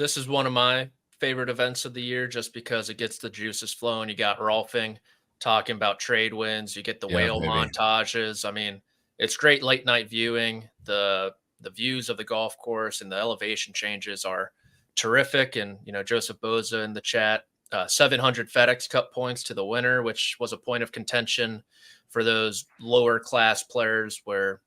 this is one of my favorite events of the year just because it gets the juices flowing. You got Rolfing talking about trade wins. You get the Yeah, whale baby. montages. I mean, it's great late night viewing. The views of the golf course and the elevation changes are terrific. And Joseph Boza in the chat, 700 FedEx Cup points to the winner, which was a point of contention for those lower class players where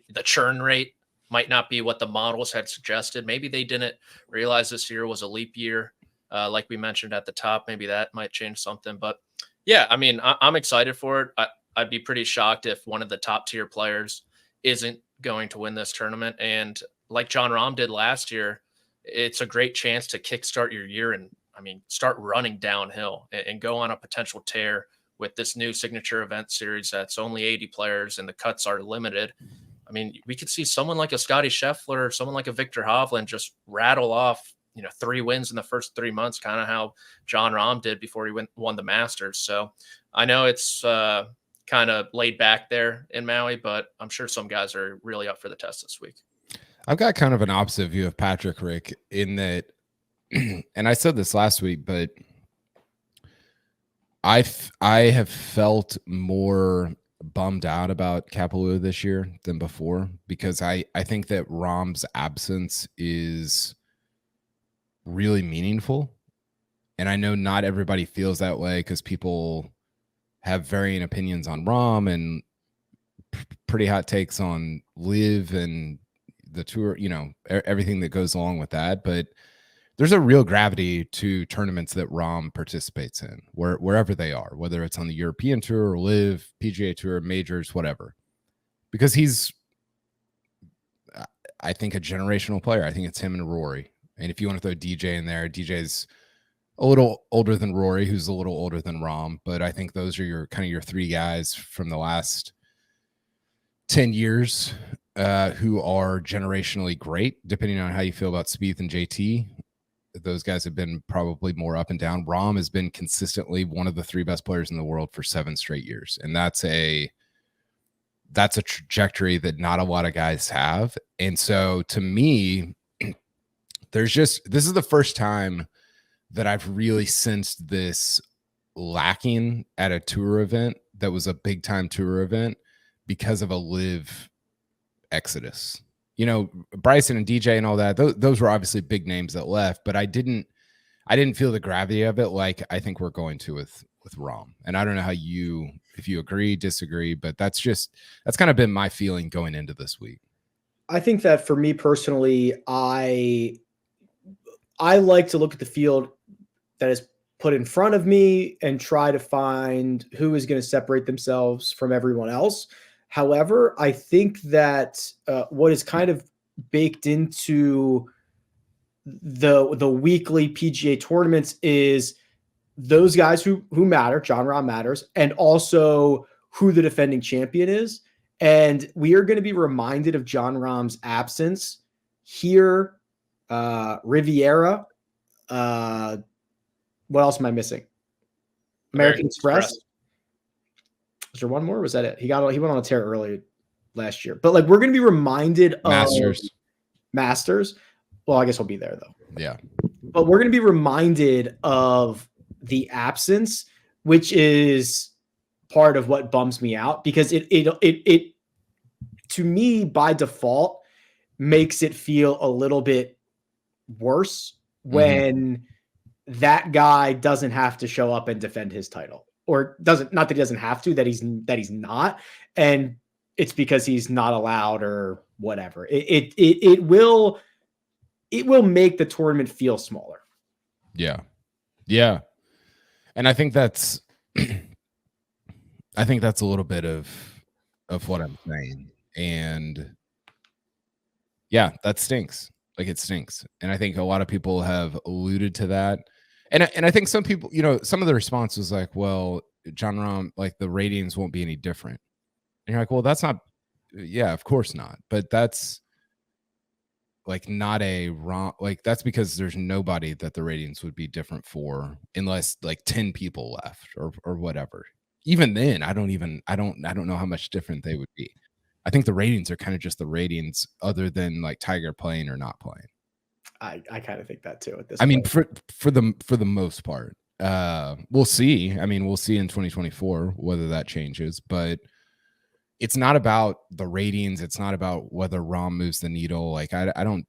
the churn rate might not be what the models had suggested. Maybe they didn't realize this year was a leap year, like we mentioned at the top. Maybe that might change something. But yeah, I mean, I'm excited for it. I'd be pretty shocked if one of the top tier players isn't going to win this tournament. And like Jon Rahm did last year, it's a great chance to kickstart your year and, I mean, start running downhill and go on a potential tear with this new signature event series that's only 80 players and the cuts are limited. I mean, we could see someone like a Scotty Scheffler or someone like a Victor Hovland just rattle off, 3 wins in the first 3 months, kind of how Jon Rahm did before he won the Masters. So I know it's kind of laid back there in Maui, but I'm sure some guys are really up for the test this week. I've got kind of an opposite view of Patrick, Rick, in that, and I said this last week, but I have felt more bummed out about Kapalua this year than before because I think that Rahm's absence is really meaningful. And I know not everybody feels that way because people have varying opinions on Rahm and pretty hot takes on Live and the tour, everything that goes along with that. But there's a real gravity to tournaments that Rahm participates in, wherever they are, whether it's on the European Tour or Live, PGA Tour, majors, whatever. Because he's, I think, a generational player. I think it's him and Rory. And if you want to throw DJ in there, DJ's a little older than Rory, who's a little older than Rahm. But I think those are your 3 guys from the last 10 years who are generationally great, depending on how you feel about Spieth and JT. Those guys have been probably more up and down. Rahm has been consistently one of the 3 best players in the world for 7 straight years. And that's a trajectory that not a lot of guys have. And so to me, this is the first time that I've really sensed this lacking at a tour event that was a big time tour event because of a Live exodus. Bryson and DJ and all that, those were obviously big names that left, but I didn't feel the gravity of it like I think we're going to with Rahm. And I don't know if you agree, disagree, but that's kind of been my feeling going into this week. I think that for me personally, I like to look at the field that is put in front of me and try to find who is going to separate themselves from everyone else. However, I think that what is kind of baked into the weekly PGA tournaments is those guys who matter. Jon Rahm matters, and also who the defending champion is. And we are going to be reminded of Jon Rahm's absence here, Riviera. What else am I missing? American Express. Was there one more? Or was that it? He went on a tear early last year. But we're going to be reminded of Masters. Well, I guess he'll be there though. Yeah. But we're going to be reminded of the absence, which is part of what bums me out because it to me by default makes it feel a little bit worse when that guy doesn't have to show up and defend his title, or not that he doesn't have to, that he's not. And it's because he's not allowed or whatever. It will make the tournament feel smaller. Yeah. Yeah. And I think that's a little bit of what I'm saying. And yeah, that stinks. It stinks. And I think a lot of people have alluded to that. And I think some people, some of the response was like, well, Jon Rahm, the ratings won't be any different. And you're like, well, that's not, yeah, of course not. But that's not a wrong, that's because there's nobody that the ratings would be different for unless 10 people left or whatever. Even then, I don't know how much different they would be. I think the ratings are kind of just the ratings other than Tiger playing or not playing. I kind of think that too at this I mean, point. for the most part. We'll see. I mean, we'll see in 2024 whether that changes, but it's not about the ratings. It's not about whether Rahm moves the needle. Like I don't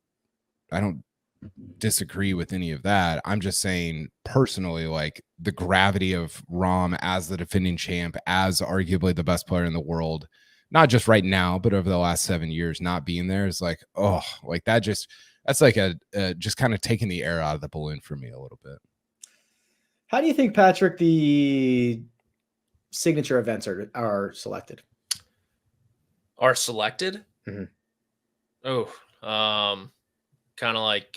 disagree with any of that. I'm just saying personally, like the gravity of Rahm as the defending champ, as arguably the best player in the world, not just right now, but over the last 7 years, not being there is like, oh, like that's like a just kind of taking the air out of the balloon for me a little bit. How do you think, Patrick, the signature events are selected? Are selected? Mm-hmm. Oh, kind of like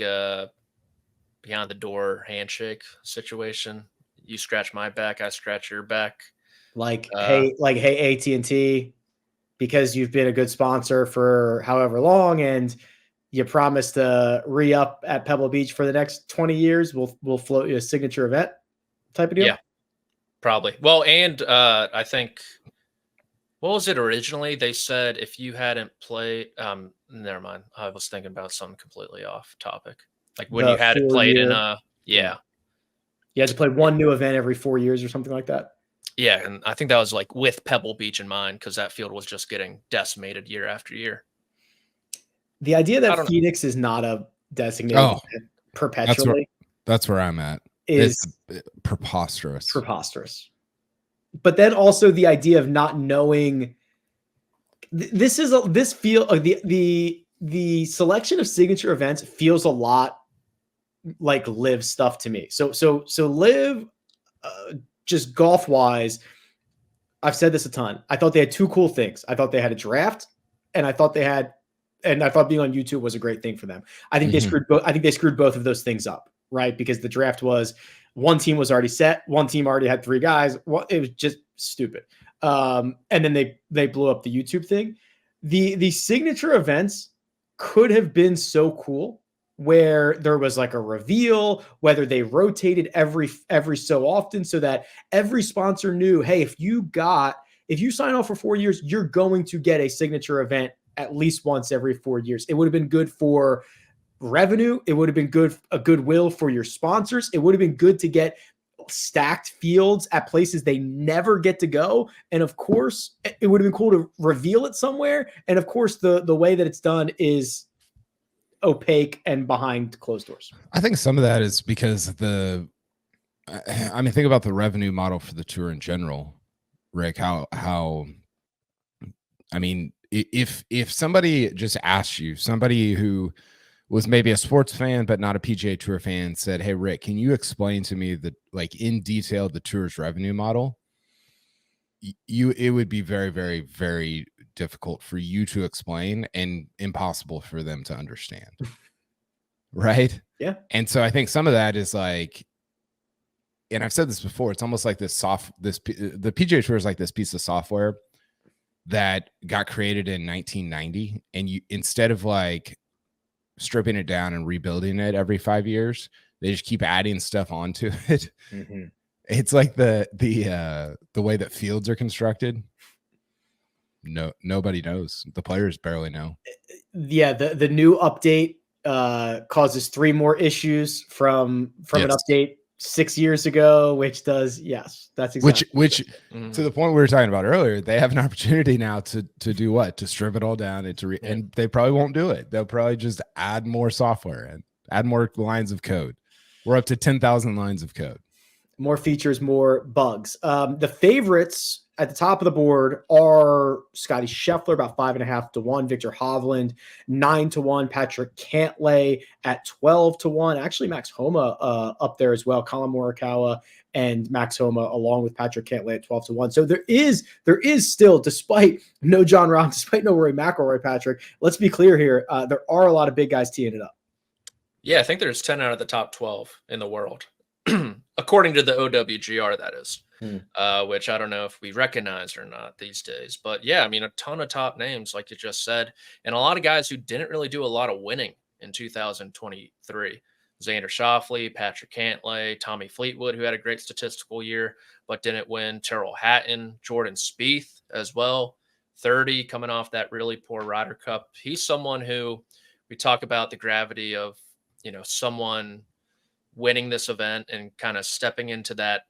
behind the door handshake situation. You scratch my back, I scratch your back. Hey, AT&T, because you've been a good sponsor for however long, and you promised to re-up at Pebble Beach for the next 20 years. We'll float you a signature event type of deal. Yeah, probably. Well, and I think, what was it originally? They said if you hadn't played, never mind. I was thinking about something completely off topic. Like when you hadn't played in You had to play one new event every 4 years or something like that. Yeah, and I think that was like with Pebble Beach in mind, because that field was just getting decimated year after year. The idea that Phoenix is not a designated event perpetually. That's where I'm at. Is preposterous. But then also the idea of not knowing the selection of signature events feels a lot like Live stuff to me. So Live, just golf wise, I've said this a ton. I thought they had two cool things. I thought they had a draft, and I thought being on YouTube was a great thing for them. I think they screwed both of those things up, right? Because the draft was, one team was already set, one team already had 3 guys. It was just stupid. And then they blew up the YouTube thing. The signature events could have been so cool, where there was like a reveal, whether they rotated every so often, so that every sponsor knew, hey, if you sign off for 4 years, you're going to get a signature event at least once every 4 years. It would have been good for revenue. It would have been a goodwill for your sponsors. It would have been good to get stacked fields at places they never get to go. And of course, it would have been cool to reveal it somewhere. And of course, the way that it's done is opaque and behind closed doors. I think some of that is because think about the revenue model for the tour in general, Rick. If somebody just asked you, somebody who was maybe a sports fan but not a PGA Tour fan, said, "Hey, Rick, can you explain to me in detail the tour's revenue model?" It would be very, very, very difficult for you to explain and impossible for them to understand. Right? Yeah. And so I think some of that is like, and I've said this before, it's almost like the PGA Tour is like this piece of software that got created in 1990, and you, instead of like stripping it down and rebuilding it every 5 years, they just keep adding stuff onto it. Mm-hmm. It's like the way that fields are constructed. Nobody knows. The players barely know. Yeah, the new update causes 3 more issues from an update 6 years ago, which does, yes, that's exactly which to the point we were talking about earlier, they have an opportunity now to do what? To strip it all down and they probably won't do it. They'll probably just add more software and add more lines of code. We're up to 10,000 lines of code. More features, more bugs. The favorites at the top of the board are Scotty Scheffler, about 5.5 to 1. Victor Hovland, 9 to 1. Patrick Cantlay at 12 to 1. Actually, Max Homa up there as well. Colin Morikawa and Max Homa, along with Patrick Cantlay at 12 to 1. So there is still, despite no Jon Rahm, despite no Rory McIlroy, Patrick, let's be clear here. There are a lot of big guys teeing it up. Yeah, I think there's 10 out of the top 12 in the world. According to the OWGR, that is, which I don't know if we recognize or not these days. But yeah, I mean, a ton of top names, like you just said, and a lot of guys who didn't really do a lot of winning in 2023. Xander Schauffele, Patrick Cantlay, Tommy Fleetwood, who had a great statistical year but didn't win. Tyrrell Hatton, Jordan Spieth as well, 30, coming off that really poor Ryder Cup. He's someone who we talk about the gravity of someone winning this event and kind of stepping into that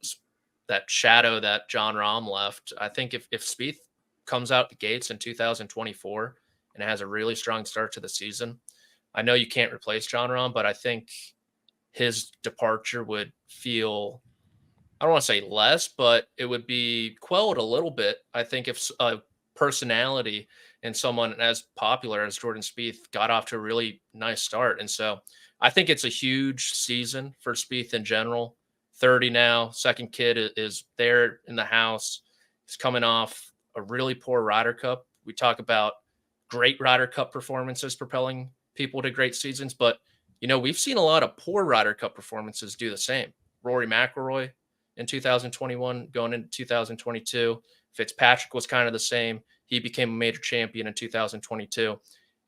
shadow that Jon Rahm left. I think if Spieth comes out the gates in 2024 and has a really strong start to the season, I know you can't replace Jon Rahm, but I think his departure would feel, I don't want to say less, but it would be quelled a little bit. I think if a personality and someone as popular as Jordan Spieth got off to a really nice start. And so I think it's a huge season for Spieth in general. 30 now, second kid is there in the house. He's coming off a really poor Ryder Cup. We talk about great Ryder Cup performances propelling people to great seasons, but we've seen a lot of poor Ryder Cup performances do the same. Rory McIlroy in 2021 going into 2022. Fitzpatrick was kind of the same. He became a major champion in 2022.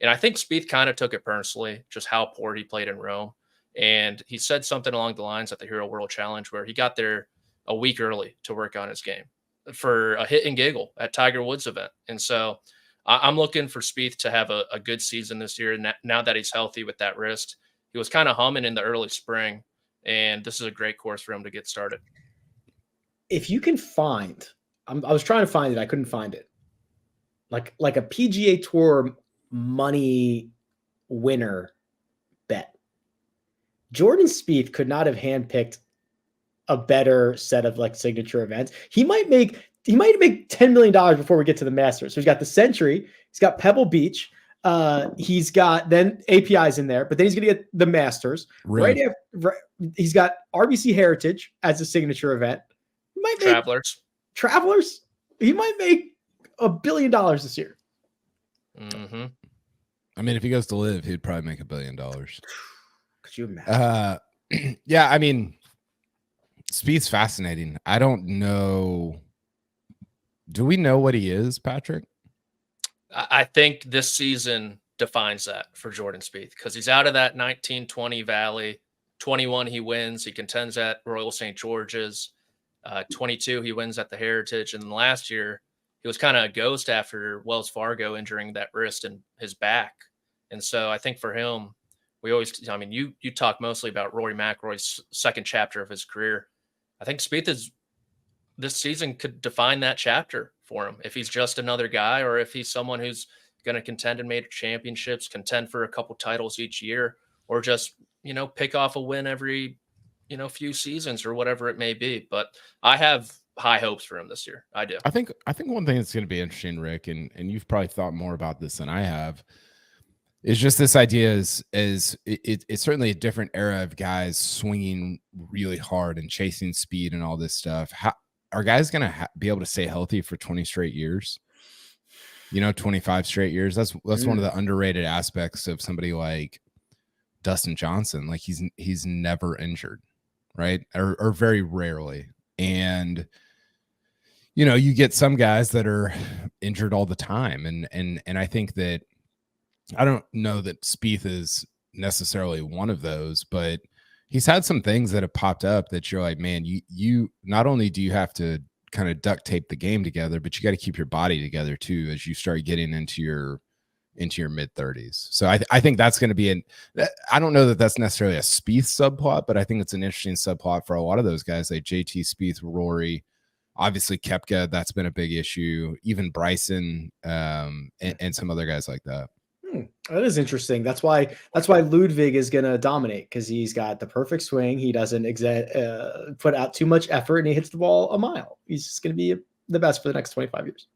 And I think Spieth kind of took it personally, just how poor he played in Rome. And he said something along the lines at the Hero World Challenge where he got there a week early to work on his game for a hit and giggle at Tiger Woods event. And so I'm looking for Spieth to have a good season this year. Now that he's healthy with that wrist, he was kind of humming in the early spring, and this is a great course for him to get started. If you can find, I was trying to find it, I couldn't find it. Like a PGA Tour money winner bet. Jordan Spieth could not have handpicked a better set of like signature events. He might make $10 million before we get to the Masters. So he's got the Sentry, he's got Pebble Beach, he's got then APIs in there, but then he's going to get the Masters. Really? He's got RBC Heritage as a signature event. He might make Travelers. He might make $1 billion this year. Mm-hmm. I mean, if he goes to live, he'd probably make $1 billion. Could you imagine? Yeah, I mean, Spieth's fascinating. I don't know. Do we know what he is, Patrick? I think this season defines that for Jordan Spieth because he's out of that 19-20 valley. 21, he wins. He contends at Royal St. George's. 22, he wins at the Heritage. And then last year, he was kind of a ghost after Wells Fargo injuring that wrist and his back. And so I think for him, you talk mostly about Rory McIlroy's second chapter of his career. I think Spieth this season could define that chapter for him. If he's just another guy or if he's someone who's going to contend in major championships, contend for a couple titles each year, or just, pick off a win every, few seasons or whatever it may be. But I have high hopes for him this year. I do. I think one thing that's going to be interesting, Rick, and you've probably thought more about this than I have, is just this idea it's certainly a different era of guys swinging really hard and chasing speed and all this stuff. How are guys going to be able to stay healthy for 20 straight years? 25 straight years. That's one of the underrated aspects of somebody like Dustin Johnson. Like he's never injured, right? Or very rarely. And you get some guys that are injured all the time. And I think that, I don't know that Spieth is necessarily one of those, but he's had some things that have popped up that you're like, man, you not only do you have to kind of duct tape the game together, but you got to keep your body together too as you start getting into your mid 30s. So I think that's going to be I don't know that that's necessarily a Spieth subplot, but I think it's an interesting subplot for a lot of those guys like JT, Spieth, Rory, obviously Koepka. That's been a big issue. Even Bryson and some other guys like that. That is interesting. That's why Ludwig is going to dominate, because he's got the perfect swing. He doesn't put out too much effort, and he hits the ball a mile. He's just going to be the best for the next 25 years.